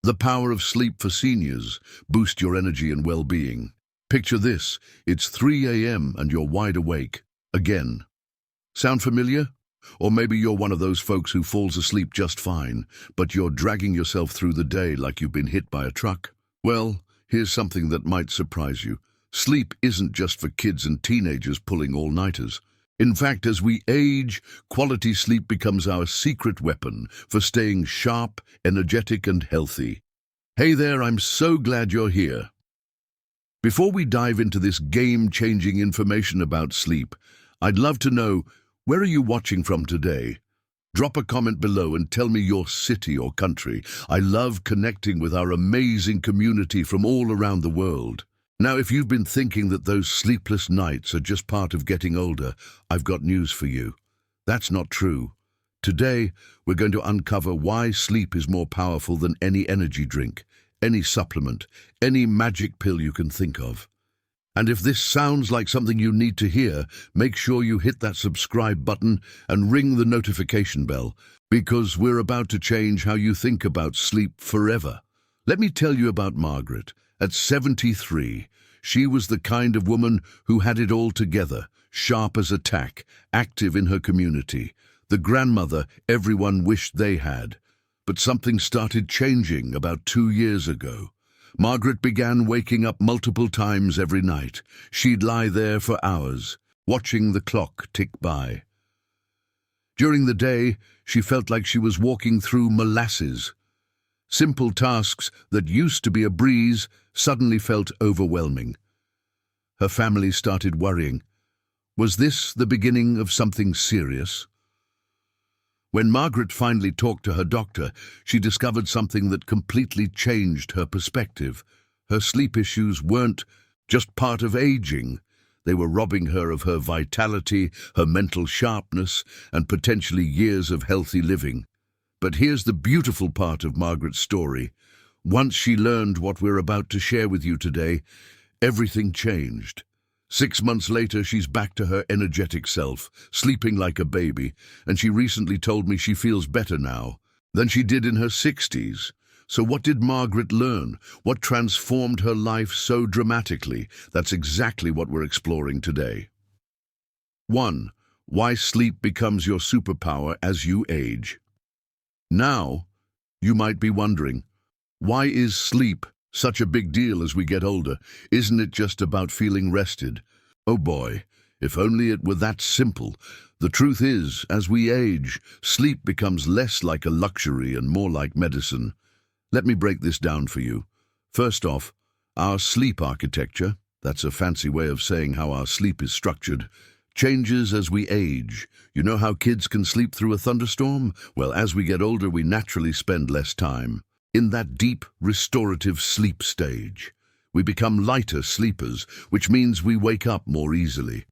The power of sleep for seniors. Boost your energy and well-being. Picture this, it's 3 a.m. and you're wide awake. Again. Sound familiar? Or maybe you're one of those folks who falls asleep just fine, but you're dragging yourself through the day like you've been hit by a truck. Well, here's something that might surprise you. Sleep isn't just for kids and teenagers pulling all-nighters. In fact, as we age, quality sleep becomes our secret weapon for staying sharp, energetic, and healthy. Hey there, I'm so glad you're here. Before we dive into this game-changing information about sleep, I'd love to know, where are you watching from today? Drop a comment below and tell me your city or country. I love connecting with our amazing community from all around the world. Now, if you've been thinking that those sleepless nights are just part of getting older, I've got news for you. That's not true. Today, we're going to uncover why sleep is more powerful than any energy drink, any supplement, any magic pill you can think of. And if this sounds like something you need to hear, make sure you hit that subscribe button and ring the notification bell, because we're about to change how you think about sleep forever. Let me tell you about Margaret. At 73, she was the kind of woman who had it all together, sharp as a tack, active in her community, the grandmother everyone wished they had. But something started changing about 2 years ago. Margaret began waking up multiple times every night. She'd lie there for hours, watching the clock tick by. During the day, she felt like she was walking through molasses. Simple tasks that used to be a breeze suddenly felt overwhelming. Her family started worrying. Was this the beginning of something serious? When Margaret finally talked to her doctor, she discovered something that completely changed her perspective. Her sleep issues weren't just part of aging. They were robbing her of her vitality, her mental sharpness, and potentially years of healthy living. But here's the beautiful part of Margaret's story. Once she learned what we're about to share with you today, everything changed. 6 months later, she's back to her energetic self, sleeping like a baby, and she recently told me she feels better now than she did in her 60s. So what did Margaret learn? What transformed her life so dramatically? That's exactly what we're exploring today. 1. Why sleep becomes your superpower as you age. Now, you might be wondering, why is sleep such a big deal as we get older? Isn't it just about feeling rested? Oh boy, if only it were that simple. The truth is, as we age, sleep becomes less like a luxury and more like medicine. Let me break this down for you. First off, our sleep architecture, that's a fancy way of saying how our sleep is structured, changes as we age. You know how kids can sleep through a thunderstorm? Well, as we get older, we naturally spend less time in that deep, restorative sleep stage. We become lighter sleepers, which means we wake up more easily.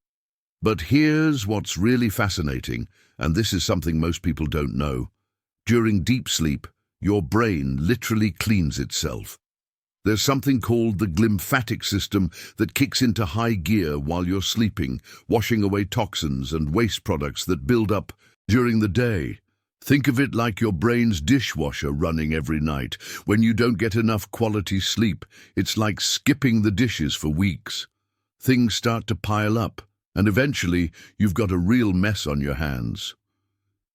But here's what's really fascinating, and this is something most people don't know. During deep sleep, your brain literally cleans itself. There's something called the glymphatic system that kicks into high gear while you're sleeping, washing away toxins and waste products that build up during the day. Think of it like your brain's dishwasher running every night. When you don't get enough quality sleep, it's like skipping the dishes for weeks. Things start to pile up, and eventually you've got a real mess on your hands.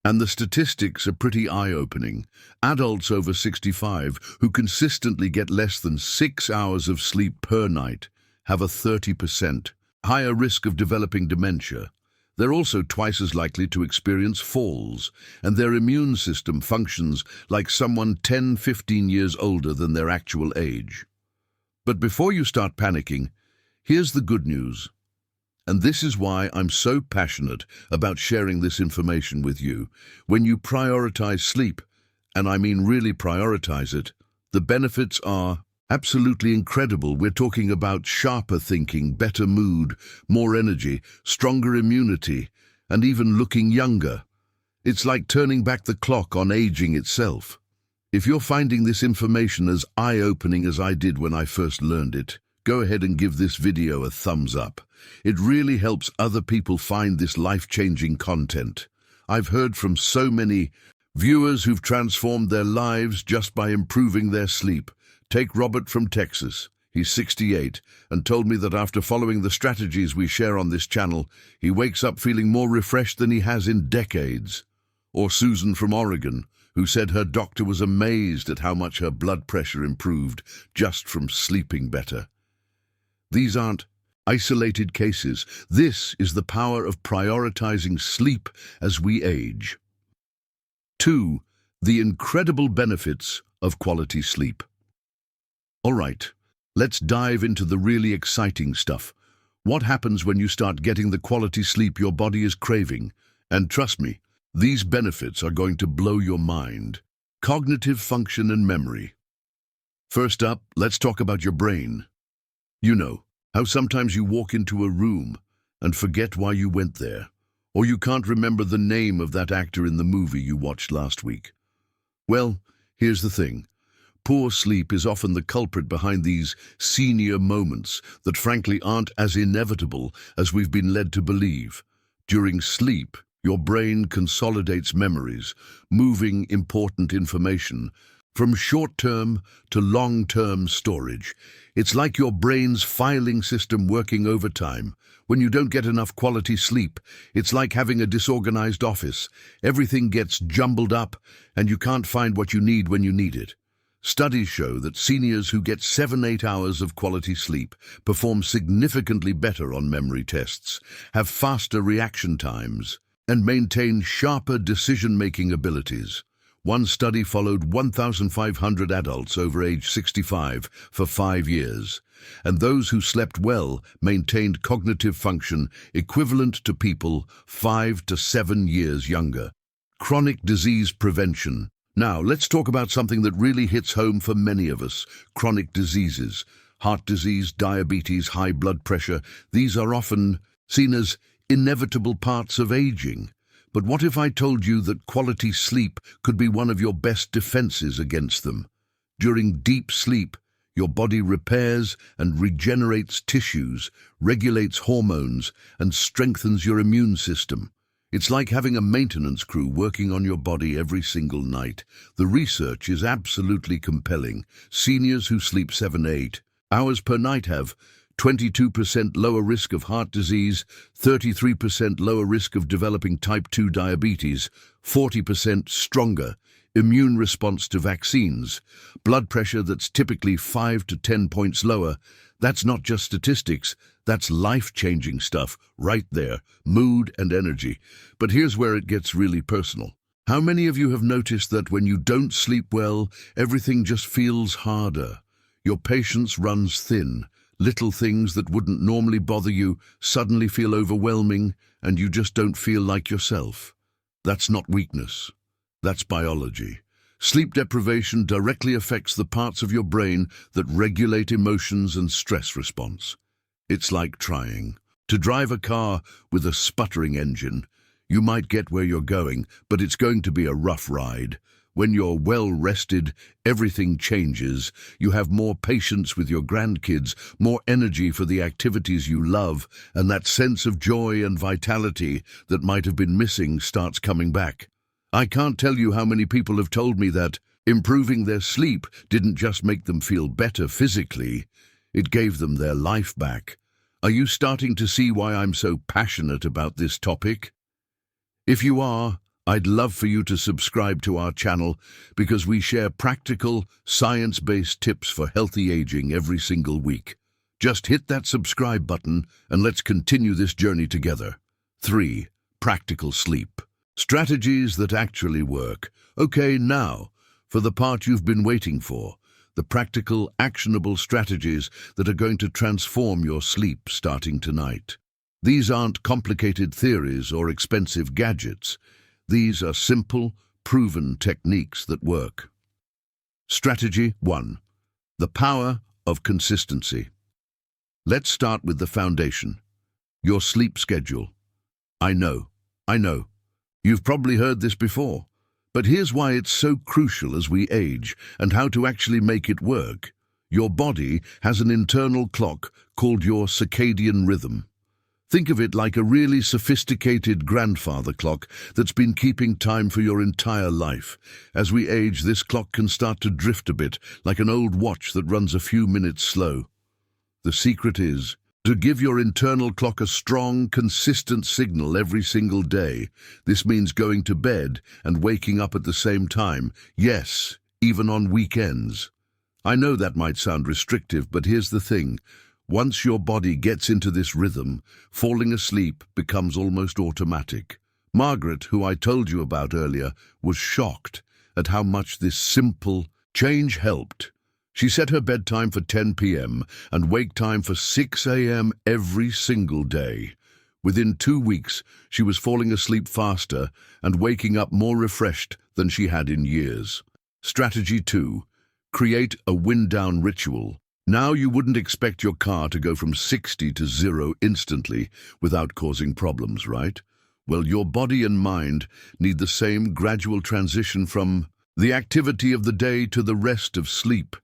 And the statistics are pretty eye-opening. Adults over 65 who consistently get less than 6 hours of sleep per night have a 30% higher risk of developing dementia. They're also twice as likely to experience falls, and their immune system functions like someone 10-15 years older than their actual age. But before you start panicking, here's the good news. And this is why I'm so passionate about sharing this information with you. When you prioritize sleep, and I mean really prioritize it, the benefits are absolutely incredible. We're talking about sharper thinking, better mood, more energy, stronger immunity, and even looking younger. It's like turning back the clock on aging itself. If you're finding this information as eye-opening as I did when I first learned it, go ahead and give this video a thumbs up. It really helps other people find this life-changing content. I've heard from so many Viewers who've transformed their lives just by improving their sleep. Take Robert from Texas. He's 68 and told me that after following the strategies we share on this channel, he wakes up feeling more refreshed than he has in decades. Or Susan from Oregon, who said her doctor was amazed at how much her blood pressure improved just from sleeping better. These aren't isolated cases. This is the power of prioritizing sleep as we age. 2. The incredible benefits of quality sleep. All right, let's dive into the really exciting stuff. What happens when you start getting the quality sleep your body is craving? And trust me, these benefits are going to blow your mind. Cognitive function and memory. First up, let's talk about your brain. You know, how sometimes you walk into a room and forget why you went there, or you can't remember the name of that actor in the movie you watched last week. Well, here's the thing. Poor sleep is often the culprit behind these senior moments that frankly aren't as inevitable as we've been led to believe. During sleep, your brain consolidates memories, moving important information from short-term to long-term storage. It's like your brain's filing system working overtime. When you don't get enough quality sleep, it's like having a disorganized office. Everything gets jumbled up, and you can't find what you need when you need it. Studies show that seniors who get 7-8 hours of quality sleep perform significantly better on memory tests, have faster reaction times, and maintain sharper decision-making abilities. One study followed 1,500 adults over age 65 for 5 years, and those who slept well maintained cognitive function equivalent to people 5 to 7 years younger. Chronic disease prevention. Now, let's talk about something that really hits home for many of us: chronic diseases. Heart disease, diabetes, high blood pressure, these are often seen as inevitable parts of aging. But what if I told you that quality sleep could be one of your best defenses against them? During deep sleep, your body repairs and regenerates tissues, regulates hormones, and strengthens your immune system. It's like having a maintenance crew working on your body every single night. The research is absolutely compelling. Seniors who sleep 7-8 hours per night have 22% lower risk of heart disease, 33% lower risk of developing type 2 diabetes, 40% stronger immune response to vaccines, blood pressure that's typically 5 to 10 points lower. That's not just statistics, that's life-changing stuff right there, mood and energy. But here's where it gets really personal. How many of you have noticed that when you don't sleep well, everything just feels harder? Your patience runs thin. Little things that wouldn't normally bother you suddenly feel overwhelming, and you just don't feel like yourself. That's not weakness. That's biology. Sleep deprivation directly affects the parts of your brain that regulate emotions and stress response. It's like trying to drive a car with a sputtering engine. You might get where you're going, but it's going to be a rough ride. When you're well-rested, everything changes. You have more patience with your grandkids, more energy for the activities you love, and that sense of joy and vitality that might have been missing starts coming back. I can't tell you how many people have told me that improving their sleep didn't just make them feel better physically, it gave them their life back. Are you starting to see why I'm so passionate about this topic? If you are, I'd love for you to subscribe to our channel because we share practical, science-based tips for healthy aging every single week. Just hit that subscribe button and let's continue this journey together. 3. Practical sleep. Strategies that actually work. Okay, now, for the part you've been waiting for, the practical, actionable strategies that are going to transform your sleep starting tonight. These aren't complicated theories or expensive gadgets. These are simple, proven techniques that work. Strategy 1. The power of consistency. Let's start with the foundation. Your sleep schedule. I know. You've probably heard this before, but here's why it's so crucial as we age and how to actually make it work. Your body has an internal clock called your circadian rhythm. Think of it like a really sophisticated grandfather clock that's been keeping time for your entire life. As we age, this clock can start to drift a bit, like an old watch that runs a few minutes slow. The secret is to give your internal clock a strong, consistent signal every single day. This means going to bed and waking up at the same time. Yes, even on weekends. I know that might sound restrictive, but here's the thing. Once your body gets into this rhythm, falling asleep becomes almost automatic. Margaret, who I told you about earlier, was shocked at how much this simple change helped. She set her bedtime for 10 p.m. and wake time for 6 a.m. every single day. Within 2 weeks, she was falling asleep faster and waking up more refreshed than she had in years. Strategy 2. Create a wind-down ritual. Now you wouldn't expect your car to go from 60 to 0 instantly without causing problems, right? Well, your body and mind need the same gradual transition from the activity of the day to the rest of sleep.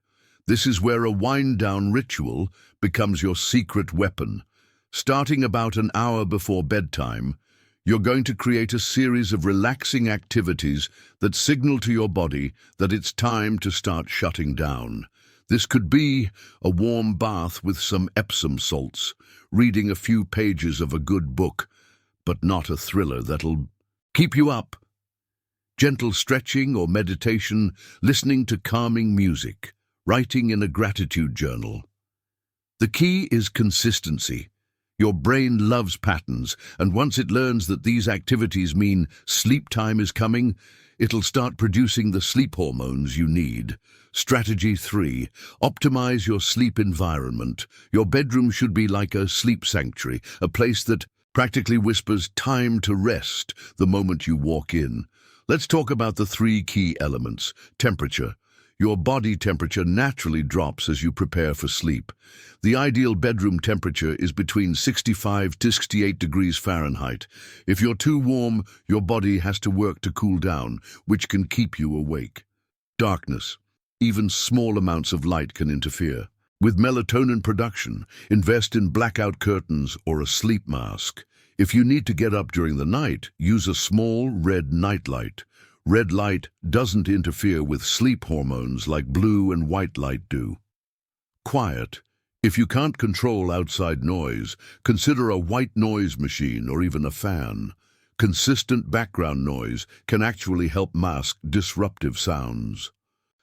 This is where a wind-down ritual becomes your secret weapon. Starting about an hour before bedtime, you're going to create a series of relaxing activities that signal to your body that it's time to start shutting down. This could be a warm bath with some Epsom salts, reading a few pages of a good book, but not a thriller that'll keep you up. Gentle stretching or meditation, listening to calming music, writing in a gratitude journal. The key is consistency. Your brain loves patterns, and once it learns that these activities mean sleep time is coming, it'll start producing the sleep hormones you need. Strategy 3. Optimize your sleep environment. Your bedroom should be like a sleep sanctuary, a place that practically whispers time to rest the moment you walk in. Let's talk about the 3 key elements. Temperature. Your body temperature naturally drops as you prepare for sleep. The ideal bedroom temperature is between 65 to 68 degrees Fahrenheit. If you're too warm, your body has to work to cool down, which can keep you awake. Darkness. Even small amounts of light can interfere. With melatonin production, invest in blackout curtains or a sleep mask. If you need to get up during the night, use a small red nightlight. Red light doesn't interfere with sleep hormones like blue and white light do. Quiet. If you can't control outside noise, consider a white noise machine or even a fan. Consistent background noise can actually help mask disruptive sounds.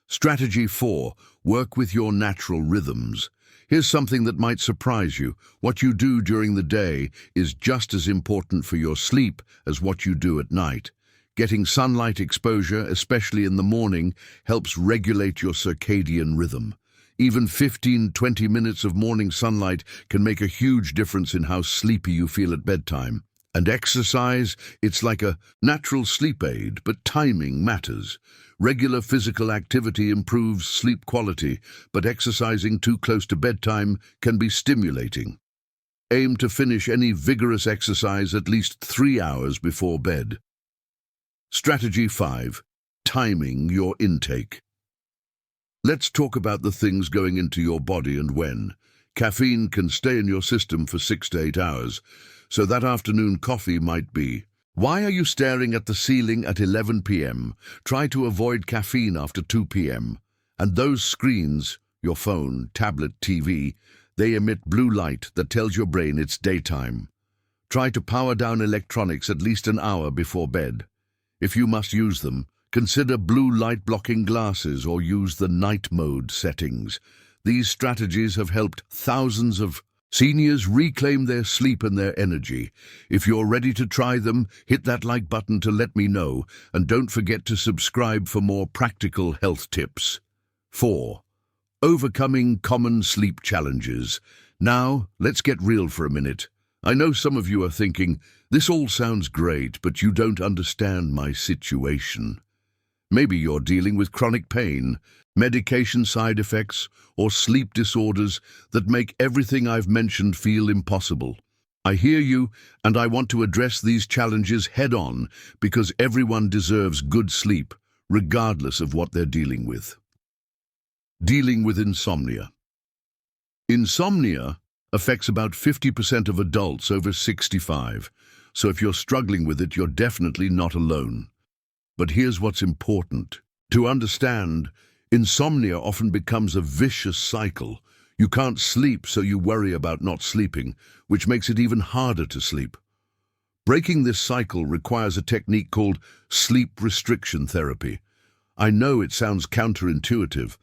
Strategy 4. Work with your natural rhythms. Here's something that might surprise you. What you do during the day is just as important for your sleep as what you do at night. Getting sunlight exposure, especially in the morning, helps regulate your circadian rhythm. Even 15-20 minutes of morning sunlight can make a huge difference in how sleepy you feel at bedtime. And exercise, it's like a natural sleep aid, but timing matters. Regular physical activity improves sleep quality, but exercising too close to bedtime can be stimulating. Aim to finish any vigorous exercise at least 3 hours before bed. Strategy 5. Timing your intake. Let's talk about the things going into your body and when. Caffeine can stay in your system for 6 to 8 hours, so that afternoon coffee might be. Why are you staring at the ceiling at 11 p.m.? Try to avoid caffeine after 2 p.m. And those screens, your phone, tablet, TV, they emit blue light that tells your brain it's daytime. Try to power down electronics at least an hour before bed. If you must use them, consider blue light blocking glasses or use the night mode settings. These strategies have helped thousands of seniors reclaim their sleep and their energy. If you're ready to try them, hit that like button to let me know, and don't forget to subscribe for more practical health tips. 4. Overcoming common sleep challenges. Now, let's get real for a minute. I know some of you are thinking, this all sounds great, but you don't understand my situation. Maybe you're dealing with chronic pain, medication side effects, or sleep disorders that make everything I've mentioned feel impossible. I hear you, and I want to address these challenges head-on because everyone deserves good sleep, regardless of what they're dealing with. Dealing with insomnia. Insomnia, affects about 50% of adults over 65. So if you're struggling with it, you're definitely not alone. But here's what's important. To understand, insomnia often becomes a vicious cycle. You can't sleep, so you worry about not sleeping, which makes it even harder to sleep. Breaking this cycle requires a technique called sleep restriction therapy. I know it sounds counterintuitive,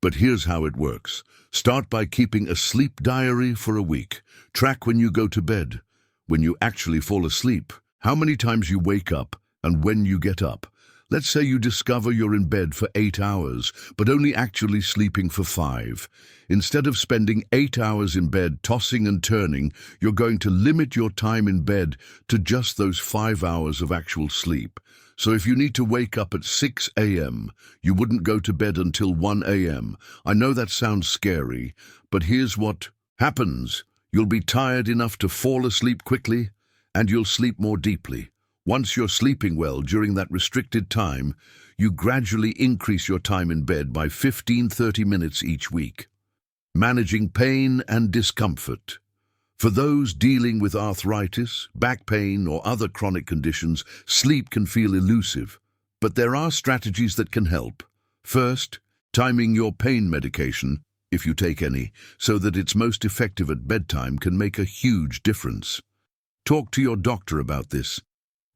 but here's how it works. Start by keeping a sleep diary for a week. Track when you go to bed, when you actually fall asleep, how many times you wake up, and when you get up. Let's say you discover you're in bed for 8 hours, but only actually sleeping for 5. Instead of spending 8 hours in bed tossing and turning, you're going to limit your time in bed to just those 5 hours of actual sleep. So if you need to wake up at 6 a.m., you wouldn't go to bed until 1 a.m. I know that sounds scary, but here's what happens. You'll be tired enough to fall asleep quickly, and you'll sleep more deeply. Once you're sleeping well during that restricted time, you gradually increase your time in bed by 15-30 minutes each week. Managing pain and discomfort. For those dealing with arthritis, back pain, or other chronic conditions, sleep can feel elusive, but there are strategies that can help. First, timing your pain medication, if you take any, so that it's most effective at bedtime can make a huge difference. Talk to your doctor about this.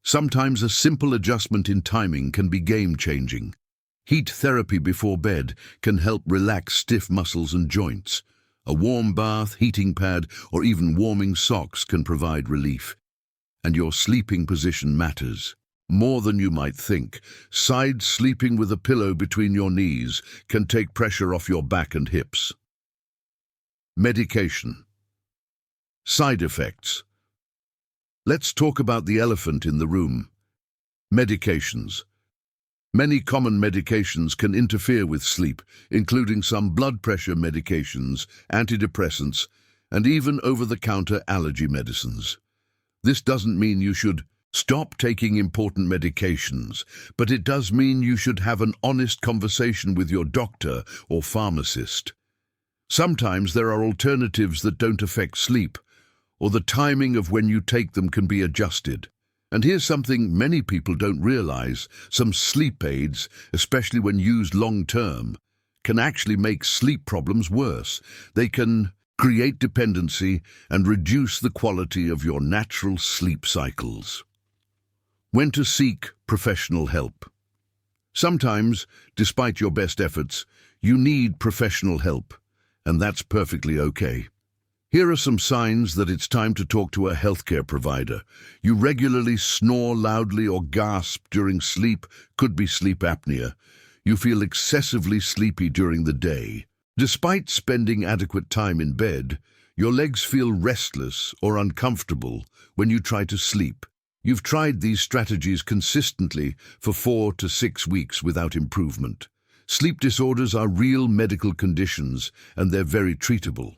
Sometimes a simple adjustment in timing can be game-changing. Heat therapy before bed can help relax stiff muscles and joints. A warm bath, heating pad, or even warming socks can provide relief. And your sleeping position matters. More than you might think. Side sleeping with a pillow between your knees can take pressure off your back and hips. Medication. Side effects. Let's talk about the elephant in the room. Medications. Many common medications can interfere with sleep, including some blood pressure medications, antidepressants, and even over-the-counter allergy medicines. This doesn't mean you should stop taking important medications, but it does mean you should have an honest conversation with your doctor or pharmacist. Sometimes there are alternatives that don't affect sleep, or the timing of when you take them can be adjusted. And here's something many people don't realize. Some sleep aids, especially when used long-term, can actually make sleep problems worse. They can create dependency and reduce the quality of your natural sleep cycles. When to seek professional help. Sometimes, despite your best efforts, you need professional help, and that's perfectly okay. Here are some signs that it's time to talk to a healthcare provider. You regularly snore loudly or gasp during sleep, could be sleep apnea. You feel excessively sleepy during the day. Despite spending adequate time in bed, your legs feel restless or uncomfortable when you try to sleep. You've tried these strategies consistently for 4 to 6 weeks without improvement. Sleep disorders are real medical conditions, and they're very treatable.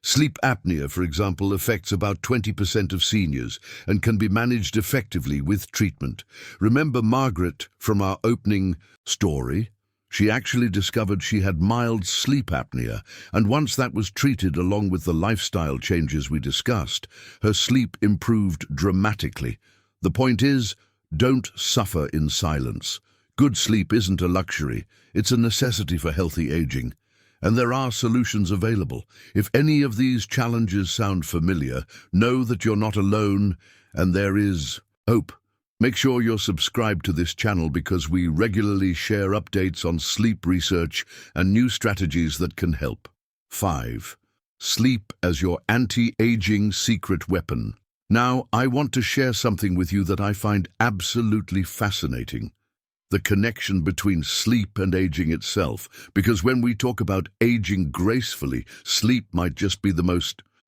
Sleep apnea, for example, affects about 20% of seniors and can be managed effectively with treatment. Remember Margaret from our opening story? She actually discovered she had mild sleep apnea, and once that was treated along with the lifestyle changes we discussed, her sleep improved dramatically. The point is, don't suffer in silence. Good sleep isn't a luxury, it's a necessity for healthy aging. And there are solutions available. If any of these challenges sound familiar, know that you're not alone and there is hope. Make sure you're subscribed to this channel because we regularly share updates on sleep research and new strategies that can help. 5. Sleep as your anti-aging secret weapon. Now, I want to share something with you that I find absolutely fascinating. The connection between sleep and aging itself, because when we talk about aging gracefully, sleep might just be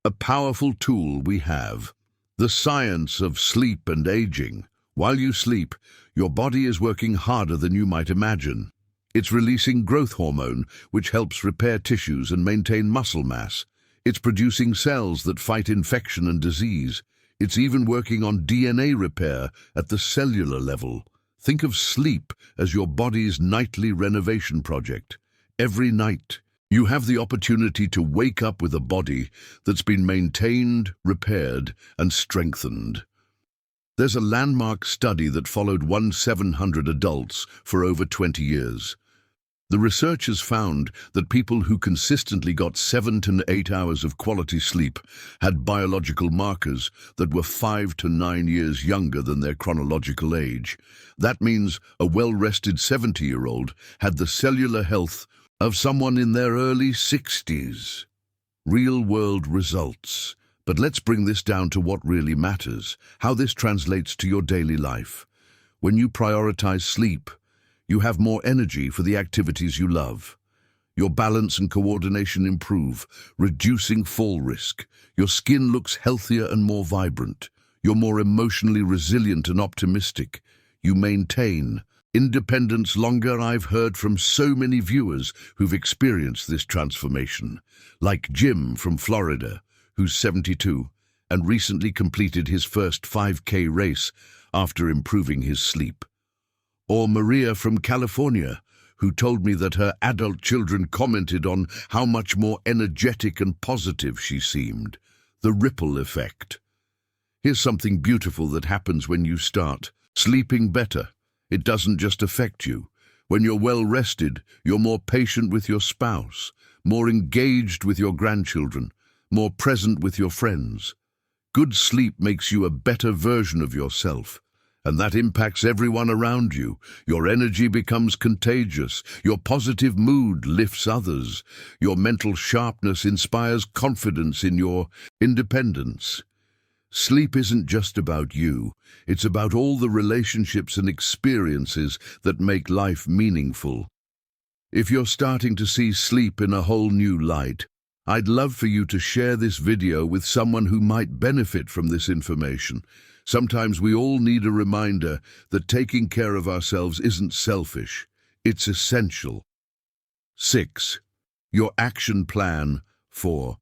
a powerful tool we have. The science of sleep and aging. While you sleep, your body is working harder than you might imagine. It's releasing growth hormone, which helps repair tissues and maintain muscle mass. It's producing cells that fight infection and disease. It's even working on DNA repair at the cellular level. Think of sleep as your body's nightly renovation project. Every night, You have the opportunity to wake up with a body that's been maintained, repaired, and strengthened. There's a landmark study that followed 700 adults for over 20 years. The researchers found that people who consistently got 7 to 8 hours of quality sleep had biological markers that were 5 to 9 years younger than their chronological age. That means a well-rested 70-year-old had the cellular health of someone in their early 60s. Real-world results. But let's bring this down to what really matters, how this translates to your daily life. When you prioritize sleep, you have more energy for the activities you love. Your balance and coordination improve, reducing fall risk. Your skin looks healthier and more vibrant. You're more emotionally resilient and optimistic. You maintain independence longer. I've heard from so many viewers who've experienced this transformation, like Jim from Florida, who's 72 and recently completed his first 5K race after improving his sleep. Or Maria from California, who told me that her adult children commented on how much more energetic and positive she seemed. The ripple effect. Here's something beautiful that happens when you start sleeping better. It doesn't just affect you. When you're well rested, you're more patient with your spouse, more engaged with your grandchildren, more present with your friends. Good sleep makes you a better version of yourself, and that impacts everyone around you. Your energy becomes contagious. Your positive mood lifts others. Your mental sharpness inspires confidence in your independence. Sleep isn't just about you. It's about all the relationships and experiences that make life meaningful. If you're starting to see sleep in a whole new light, I'd love for you to share this video with someone who might benefit from this information. Sometimes we all need a reminder that taking care of ourselves isn't selfish, it's essential. 6. Your action plan for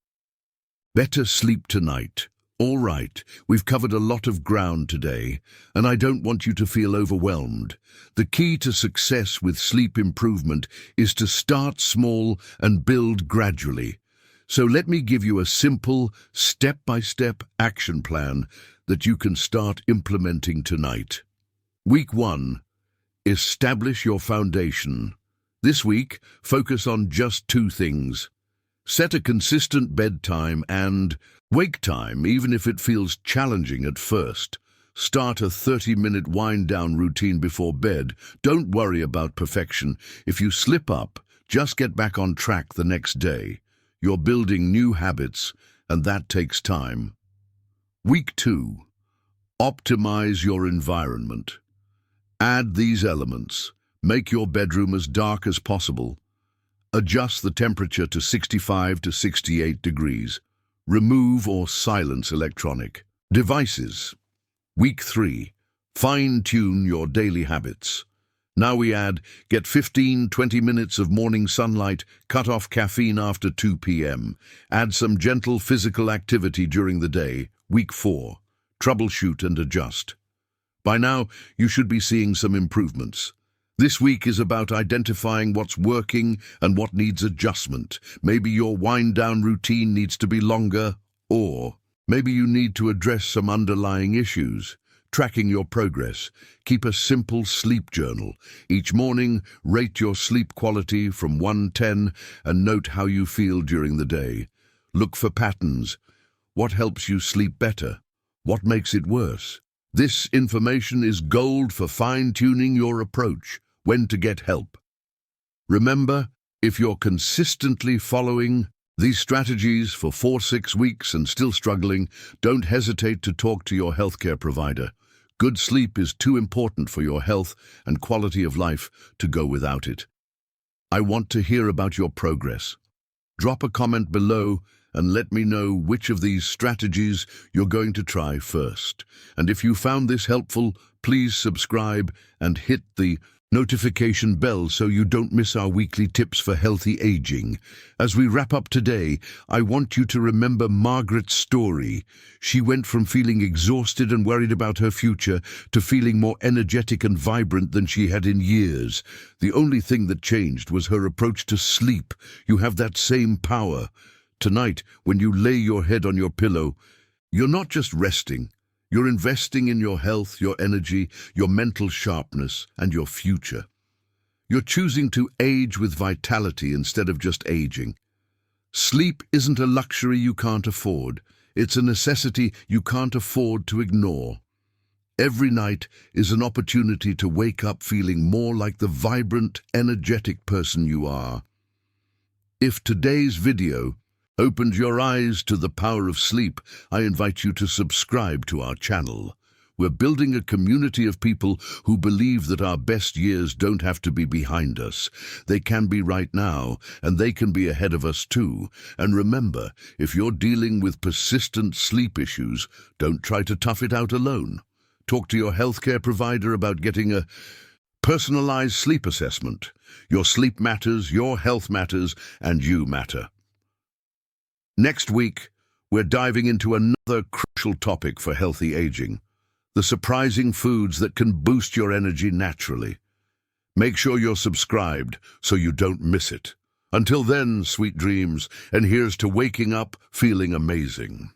better sleep tonight. All right, we've covered a lot of ground today, and I don't want you to feel overwhelmed. The key to success with sleep improvement is to start small and build gradually. So let me give you a simple, step-by-step action plan that you can start implementing tonight. Week 1. Establish your foundation. This week, focus on just 2 things. Set a consistent bedtime and wake time, even if it feels challenging at first. Start a 30-minute wind-down routine before bed. Don't worry about perfection. If you slip up, just get back on track the next day. You're building new habits, and that takes time. Week 2. Optimize your environment. Add these elements. Make your bedroom as dark as possible. Adjust the temperature to 65 to 68 degrees. Remove or silence electronic devices. Week 3. Fine-tune your daily habits. Now we add, get 15-20 minutes of morning sunlight, cut off caffeine after 2 p.m. Add some gentle physical activity during the day. Week 4. Troubleshoot and adjust. By now, you should be seeing some improvements. This week is about identifying what's working and what needs adjustment. Maybe your wind-down routine needs to be longer, or maybe you need to address some underlying issues. Tracking your progress. Keep a simple sleep journal. Each morning, rate your sleep quality from 1 to 10 and note how you feel during the day. Look for patterns. What helps you sleep better? What makes it worse? This information is gold for fine-tuning your approach, when to get help. Remember, if you're consistently following these strategies for 4-6 weeks and still struggling, don't hesitate to talk to your healthcare provider. Good sleep is too important for your health and quality of life to go without it. I want to hear about your progress. Drop a comment below and let me know which of these strategies you're going to try first. And if you found this helpful, please subscribe and hit the notification bell so you don't miss our weekly tips for healthy aging. As we wrap up today, I want you to remember Margaret's story. She went from feeling exhausted and worried about her future to feeling more energetic and vibrant than she had in years. The only thing that changed was her approach to sleep. You have that same power. Tonight, when you lay your head on your pillow, you're not just resting. You're investing in your health, your energy, your mental sharpness, and your future. You're choosing to age with vitality instead of just aging. Sleep isn't a luxury you can't afford. It's a necessity you can't afford to ignore. Every night is an opportunity to wake up feeling more like the vibrant, energetic person you are. If today's video opened your eyes to the power of sleep, I invite you to subscribe to our channel. We're building a community of people who believe that our best years don't have to be behind us. They can be right now, and they can be ahead of us too. And remember, if you're dealing with persistent sleep issues, don't try to tough it out alone. Talk to your healthcare provider about getting a personalized sleep assessment. Your sleep matters, your health matters, and you matter. Next week, we're diving into another crucial topic for healthy aging: the surprising foods that can boost your energy naturally. Make sure you're subscribed so you don't miss it. Until then, sweet dreams, and here's to waking up feeling amazing.